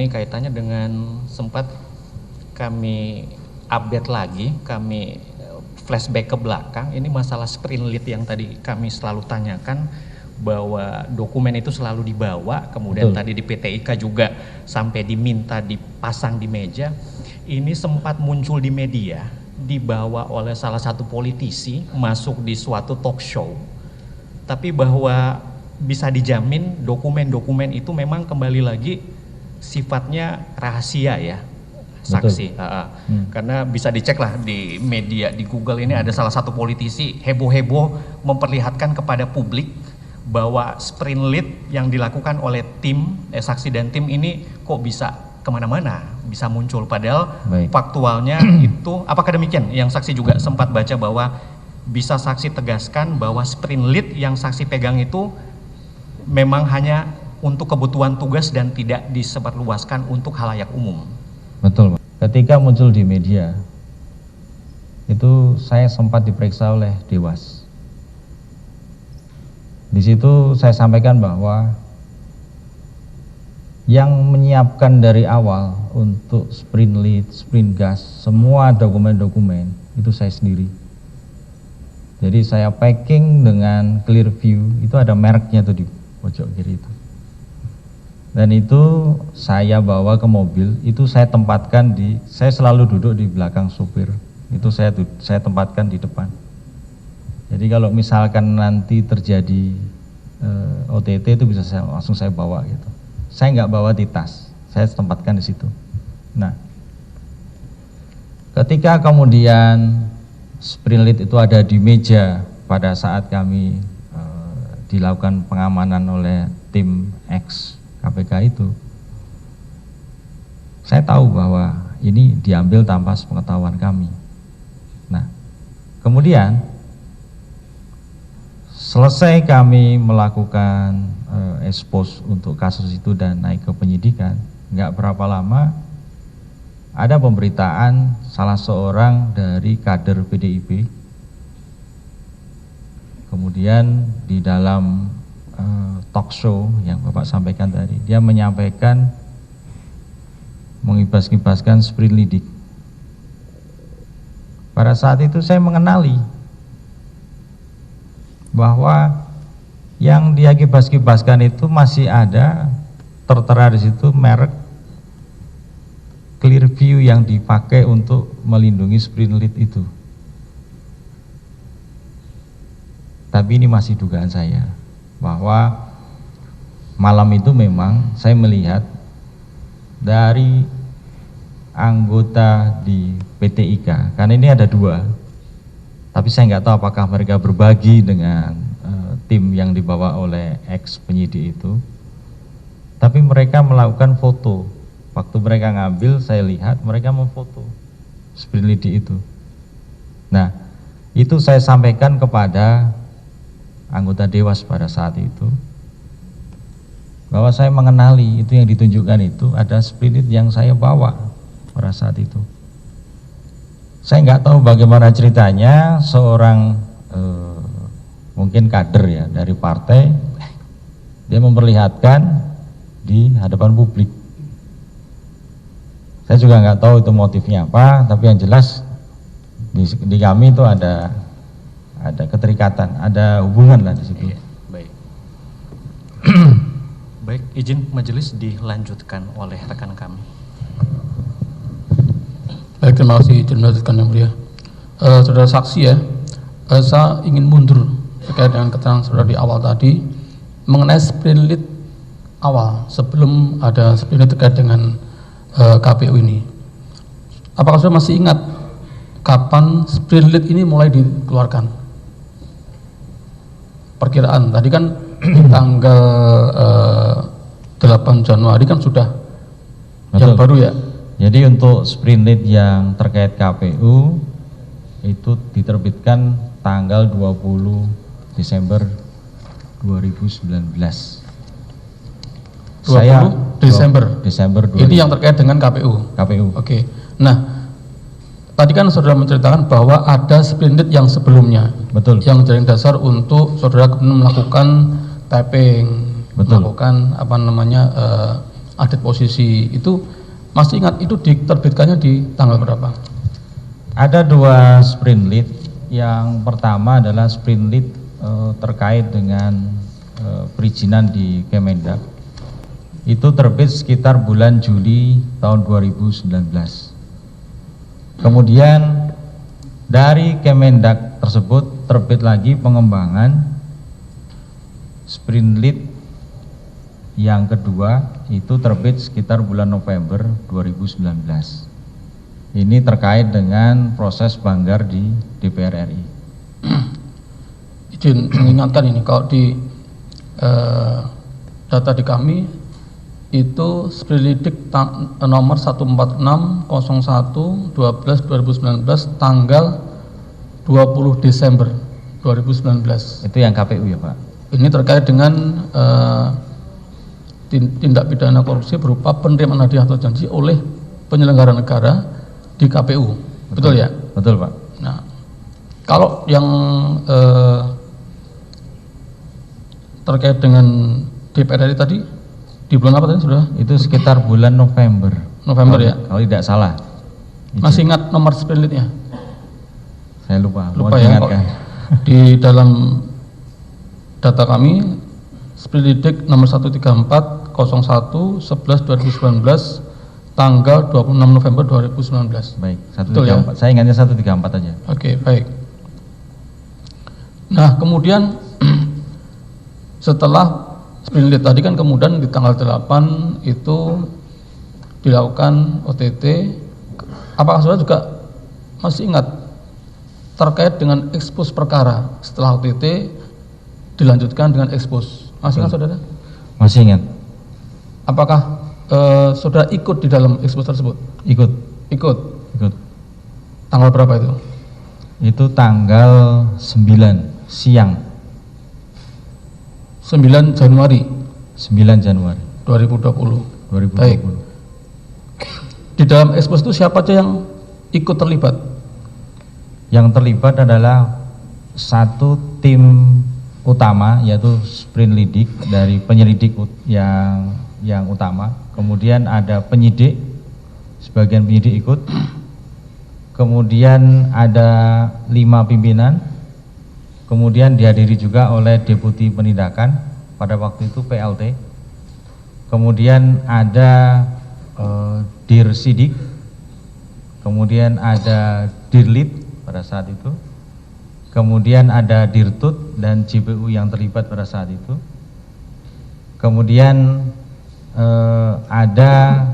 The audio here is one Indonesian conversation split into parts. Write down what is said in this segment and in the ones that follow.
ini kaitannya dengan sempat kami update lagi, kami flashback ke belakang. Ini masalah sprint lead yang tadi kami selalu tanyakan, bahwa dokumen itu selalu dibawa, kemudian tadi di PT IKA juga sampai diminta dipasang di meja. Ini sempat muncul di media, dibawa oleh salah satu politisi masuk di suatu talk show, tapi bahwa bisa dijamin dokumen-dokumen itu memang kembali lagi sifatnya rahasia ya, saksi. Karena bisa dicek lah di media, di Google ini ada salah satu politisi heboh-heboh memperlihatkan kepada publik bahwa sprint lead yang dilakukan oleh tim, saksi dan tim ini kok bisa kemana-mana, bisa muncul, padahal faktualnya itu, apakah demikian yang saksi juga sempat baca bahwa bisa saksi tegaskan bahwa sprint lead yang saksi pegang itu memang hanya untuk kebutuhan tugas dan tidak disebarluaskan untuk halayak umum? Betul, Pak. Ketika muncul di media itu saya sempat diperiksa oleh Dewas. Di situ saya sampaikan bahwa yang menyiapkan dari awal untuk sprint lead, sprint gas, semua dokumen-dokumen itu saya sendiri. Jadi saya packing dengan Clearview, itu ada mereknya tuh di pojok kiri itu. Dan itu saya bawa ke mobil, itu saya tempatkan saya selalu duduk di belakang supir, itu saya tempatkan di depan. Jadi kalau misalkan nanti terjadi OTT itu bisa langsung saya bawa gitu. Saya nggak bawa di tas, saya tempatkan di situ. Nah, ketika kemudian sprint lead itu ada di meja pada saat kami dilakukan pengamanan oleh tim X KPK itu, saya tahu bahwa ini diambil tanpa sepengetahuan kami. Nah, kemudian selesai kami melakukan expose untuk kasus itu dan naik ke penyidikan, nggak berapa lama ada pemberitaan salah seorang dari kader PDIP, kemudian di dalam talk show yang Bapak sampaikan tadi, dia menyampaikan mengibas-ibaskan sprint leading. Pada saat itu saya mengenali bahwa yang dia kibas-kibaskan itu masih ada tertera di situ merek Clearview yang dipakai untuk melindungi sprint lead itu. Tapi ini masih dugaan saya bahwa malam itu memang saya melihat dari anggota di PT IKA, karena ini ada dua, tapi saya nggak tahu apakah mereka berbagi dengan tim yang dibawa oleh ex penyidik itu, tapi mereka melakukan foto. Waktu mereka ngambil, saya lihat mereka memfoto sprint lead itu. Nah, itu saya sampaikan kepada anggota Dewas pada saat itu, bahwa saya mengenali itu yang ditunjukkan itu ada sprint lead yang saya bawa pada saat itu. Saya nggak tahu bagaimana ceritanya seorang mungkin kader ya dari partai, dia memperlihatkan di hadapan publik. Saya juga nggak tahu itu motifnya apa, tapi yang jelas di kami itu ada keterikatan, ada hubungan lah di situ. Iya, baik. Baik, izin majelis dilanjutkan oleh rekan kami. Baik, terima kasih izin melanjutkan yang mulia. Saudara saksi ya, saya ingin mundur terkait dengan keterangan saudara di awal tadi mengenai sprint lead awal sebelum ada sprint lead terkait dengan KPU ini. Apakah saudara masih ingat kapan sprint lead ini mulai dikeluarkan? Perkiraan tadi kan di tanggal 8 Januari kan sudah. Betul. Yang baru ya. Jadi untuk sprint lead yang terkait KPU itu diterbitkan tanggal 20 Desember 2019. 20 Desember 2019. Ini yang terkait dengan KPU. Oke. Nah, tadi kan saudara menceritakan bahwa ada sprint lead yang sebelumnya. Betul. Yang menjadi dasar untuk saudara melakukan tapping, melakukan update posisi itu, masih ingat itu diterbitkannya di tanggal berapa? Ada 2 sprint lead. Yang pertama adalah sprint lead terkait dengan perizinan di Kemendak. Itu terbit sekitar bulan Juli tahun 2019. Kemudian dari Kemendak tersebut terbit lagi pengembangan sprint lead yang kedua, itu terbit sekitar bulan November 2019. Ini terkait dengan proses Banggar di DPR RI. Izin mengingatkan ini, kalau di data di kami itu Sprilidik nomor 146/01/12/2019 tanggal 20 Desember 2019. Itu yang KPU ya Pak? Ini terkait dengan tindak pidana korupsi berupa penerimaan hadiah atau janji oleh penyelenggara negara di KPU. Betul ya? Betul Pak. Nah, kalau yang terkait dengan DPR RI tadi di bulan apa tadi sudah? Itu sekitar bulan November. November kalau, ya? Kalau tidak salah. Masih ingat nomor sprint lead-nya? Saya lupa. Lupa ya. Di dalam data kami Sprilidik nomor 134/01/11/2019 tanggal 26 November 2019. Baik, 134. Betul ya? Saya ingatnya 134 aja. Oke, baik. Nah, kemudian setelah sprint lead tadi kan kemudian di tanggal 8 itu dilakukan OTT. Apakah saudara juga masih ingat terkait dengan ekspos perkara setelah OTT dilanjutkan dengan ekspos? Masih ingat saudara? Masih ingat. Apakah saudara ikut di dalam ekspos tersebut? Ikut. Ikut. Ikut. Tanggal berapa itu? Itu tanggal 9 siang. 9 Januari 9 Januari 2020. 2020. Baik. Di dalam ekspos itu siapa aja yang ikut terlibat? Yang terlibat adalah satu tim utama, yaitu sprint lidik dari penyelidik yang utama. Kemudian ada penyidik, sebagian penyidik ikut. Kemudian ada 5 pimpinan. Kemudian dihadiri juga oleh deputi penindakan, pada waktu itu PLT. Kemudian ada Dirsidik. Kemudian ada Dirlit pada saat itu. Kemudian ada Dirtut dan JPU yang terlibat pada saat itu. Kemudian ada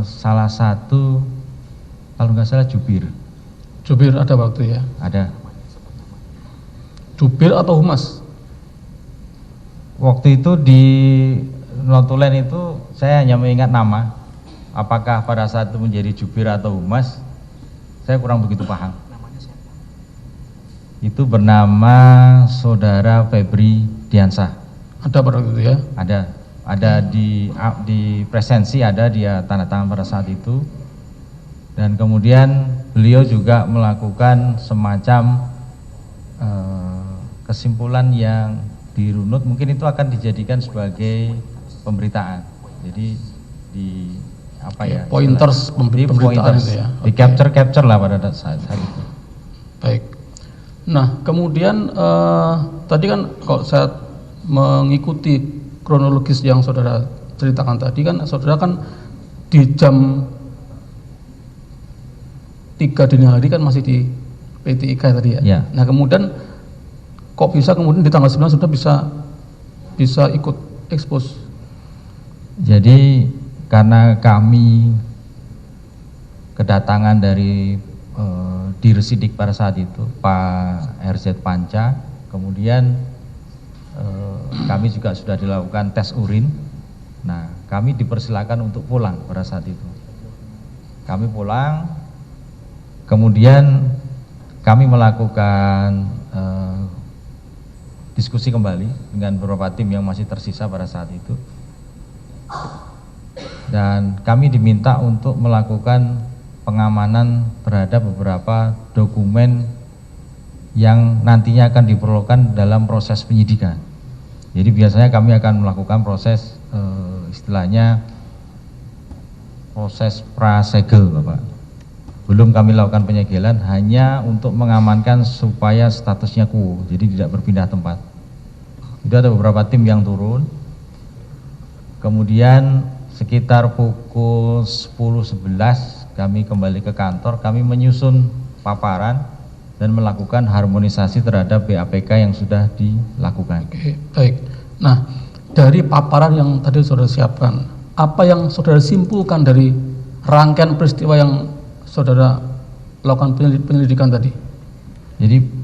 salah satu, kalau nggak salah Jubir. Jubir ada waktu ya? Ada. Jubir atau humas? Waktu itu di notulen itu saya hanya mengingat nama. Apakah pada saat itu menjadi Jubir atau humas, saya kurang begitu paham. Itu bernama saudara Febri Diansah. Ada pada waktu itu ya? Ada di presensi, ada dia tanda tangan pada saat itu. Dan kemudian beliau juga melakukan semacam kesimpulan yang dirunut, mungkin itu akan dijadikan sebagai pemberitaan. Jadi di apa ya? Pointers pemberitaan itu ya. Di capture lah pada saat itu. Baik. Nah, kemudian tadi kan kalau saya mengikuti kronologis yang saudara ceritakan tadi kan, saudara kan di jam 3 dini hari kan masih di PTIK tadi ya. Ya. Nah, kemudian kok bisa kemudian di tanggal 9 sudah bisa ikut ekspos? Jadi karena kami kedatangan dari Dirsidik pada saat itu, Pak RZ Panca, kemudian kami juga sudah dilakukan tes urin. Nah, kami dipersilakan untuk pulang pada saat itu. Kami pulang, kemudian kami melakukan diskusi kembali dengan beberapa tim yang masih tersisa pada saat itu. Dan kami diminta untuk melakukan pengamanan terhadap beberapa dokumen yang nantinya akan diperlukan dalam proses penyidikan. Jadi biasanya kami akan melakukan proses istilahnya proses prasegel, Bapak. Belum kami lakukan penyegelan, hanya untuk mengamankan supaya statusnya quo, jadi tidak berpindah tempat. Itu ada beberapa tim yang turun. Kemudian sekitar pukul 10.11 kami kembali ke kantor, kami menyusun paparan dan melakukan harmonisasi terhadap BAPK yang sudah dilakukan. Oke, baik. Nah, dari paparan yang tadi saudara siapkan, apa yang saudara simpulkan dari rangkaian peristiwa yang saudara lakukan penyelidikan tadi? Jadi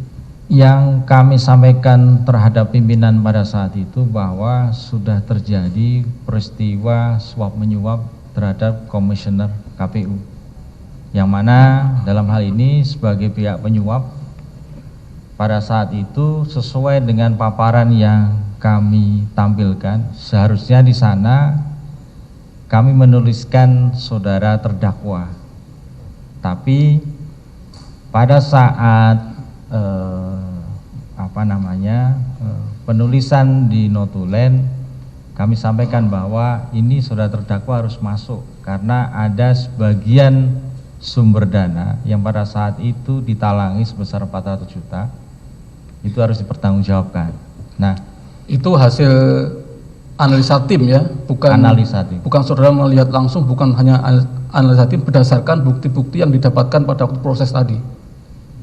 yang kami sampaikan terhadap pimpinan pada saat itu bahwa sudah terjadi peristiwa suap menyuap terhadap komisioner KPU, yang mana dalam hal ini sebagai pihak penyuap pada saat itu sesuai dengan paparan yang kami tampilkan, seharusnya di sana kami menuliskan saudara terdakwa, tapi pada saat penulisan di notulen kami sampaikan bahwa ini saudara terdakwa harus masuk karena ada sebagian sumber dana yang pada saat itu ditalangi sebesar 400 juta, itu harus dipertanggungjawabkan. Nah, itu hasil analisa tim ya, bukan analisa tim. Bukan saudara melihat langsung, bukan hanya analisa tim berdasarkan bukti-bukti yang didapatkan pada waktu proses tadi.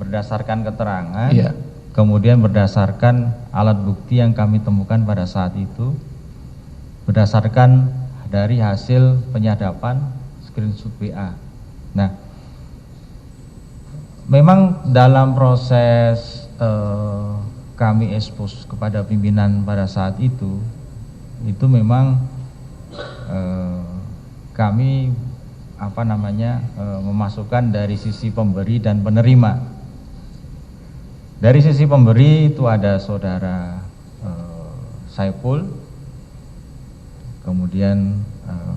Berdasarkan keterangan, iya. Kemudian berdasarkan alat bukti yang kami temukan pada saat itu, berdasarkan dari hasil penyadapan screenshot WA. Nah, memang dalam proses kami expose kepada pimpinan pada saat itu memang kami memasukkan dari sisi pemberi dan penerima. Dari sisi pemberi itu ada saudara Saiful, kemudian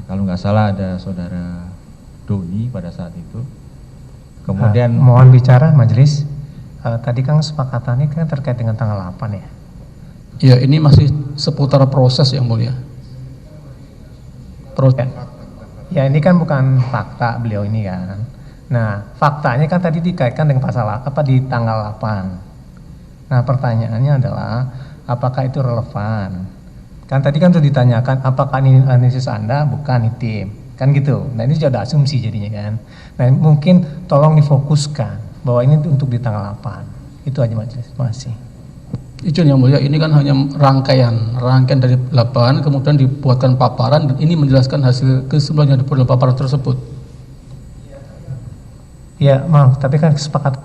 kalau nggak salah ada saudara Doni pada saat itu. Kemudian mohon bicara majelis. Tadi kan kesepakatannya kan terkait dengan tanggal 8 ya? Ya, ini masih seputar proses yang mulia. Proses. Ya, ini kan bukan fakta beliau ini kan. Nah, faktanya kan tadi dikaitkan dengan pasal di tanggal 8. Nah, pertanyaannya adalah apakah itu relevan? Kan tadi kan sudah ditanyakan apakah ini analisis Anda, bukan tim. Kan gitu. Nah, ini sudah ada asumsi jadinya kan. Nah, mungkin tolong difokuskan bahwa ini untuk di tanggal 8. Itu aja majelis. Terima kasih. Izin yang mulia, ini kan hanya rangkaian dari 8, kemudian dibuatkan paparan dan ini menjelaskan hasil kesimpulan yang dibuat dalam paparan tersebut. Ya, maaf, tapi kan kesepakatan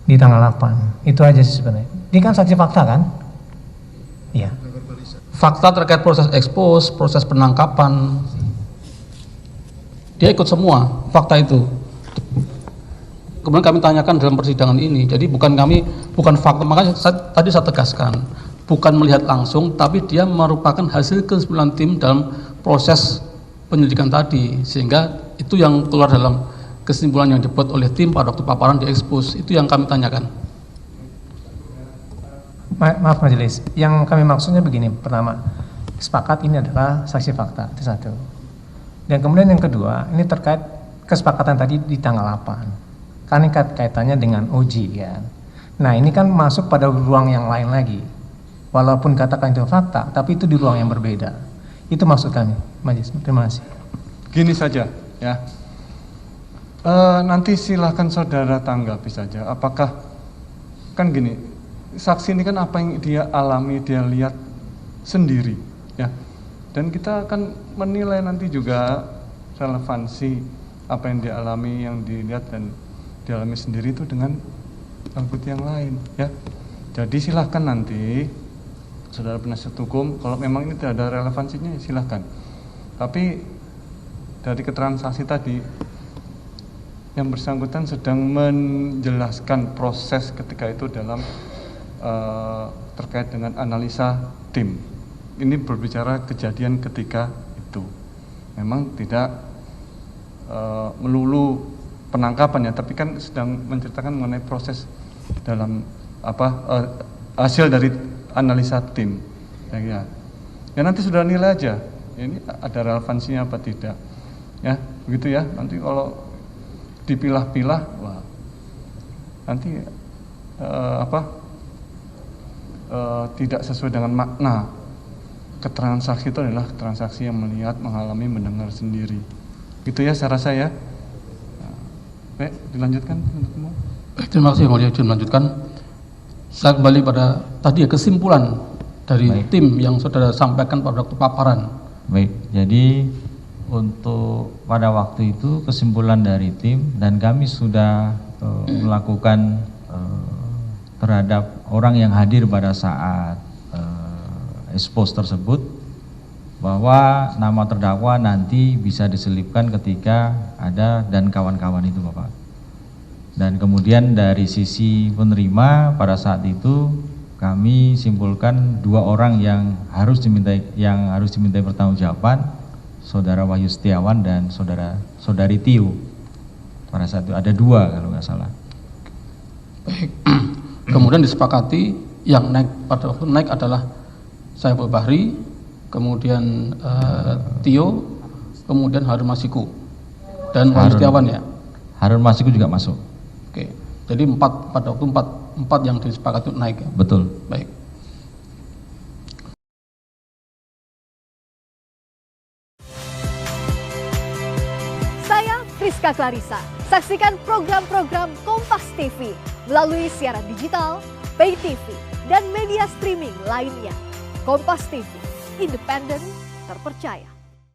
di tanggal 8. Itu aja sih sebenarnya. Ini kan saksi fakta kan? Iya. Fakta terkait proses ekspos, proses penangkapan, dia ikut semua fakta itu. Kemudian kami tanyakan dalam persidangan ini, jadi bukan fakta, makanya tadi saya tegaskan, bukan melihat langsung, tapi dia merupakan hasil kesimpulan tim dalam proses penyelidikan tadi, sehingga itu yang keluar dalam kesimpulan yang dibuat oleh tim pada waktu paparan di ekspos, itu yang kami tanyakan. Maaf majelis, yang kami maksudnya begini, pertama, sepakat ini adalah saksi fakta, itu satu. Dan kemudian yang kedua, ini terkait kesepakatan tadi di tanggal 8. Kan ini kaitannya dengan uji kan. Nah, ini kan masuk pada ruang yang lain lagi. Walaupun katakan itu fakta, tapi itu di ruang yang berbeda. Itu maksud kami, majelis. Terima kasih. Gini saja, ya. Nanti silahkan saudara tanggapi saja. Apakah kan gini, saksi ini kan apa yang dia alami, dia lihat sendiri, ya. Dan kita akan menilai nanti juga relevansi apa yang dialami, yang dilihat dan dialami sendiri itu dengan bukti yang lain, ya. Jadi silahkan nanti saudara penasihat hukum, kalau memang ini tidak ada relevansinya silahkan. Tapi dari keterangan saksi tadi, yang bersangkutan sedang menjelaskan proses ketika itu dalam terkait dengan analisa tim. Ini berbicara kejadian ketika itu. Memang tidak melulu penangkapan ya, tapi kan sedang menceritakan mengenai proses dalam hasil dari analisa tim. Ya nanti sudah nilai aja. Ini ada relevansinya apa tidak. Ya, begitu ya. Nanti kalau dipilah-pilah, wah, nanti tidak sesuai dengan makna. Keterangan saksi itu adalah keterangan saksi yang melihat, mengalami, mendengar sendiri. Gitu ya, saya rasa ya. Baik, dilanjutkan. Baik, terima kasih Yang Mulia. Izin melanjutkan. Saya kembali pada tadi ya, kesimpulan dari tim yang saudara sampaikan pada waktu paparan. Baik, jadi untuk pada waktu itu kesimpulan dari tim dan kami sudah melakukan terhadap orang yang hadir pada saat expose tersebut, bahwa nama terdakwa nanti bisa diselipkan ketika ada dan kawan-kawan itu Bapak. Dan kemudian dari sisi penerima pada saat itu kami simpulkan 2 orang yang harus dimintai pertanggungjawaban, Saudara Wahyu Setiawan dan Saudari Tio. Pada saat itu ada 2 kalau nggak salah. Baik. Kemudian disepakati yang naik pada waktu naik adalah Saiful Bahri, kemudian Tio, kemudian Harun Masiku dan Wahyu Setiawan ya. Harun Masiku juga masuk. Oke, jadi 4 pada waktu 4 yang disepakati naik ya. Betul. Baik. Saya Friska Clarissa. Saksikan program-program Kompas TV melalui siaran digital, pay TV, dan media streaming lainnya. Kompas TV, independen, terpercaya.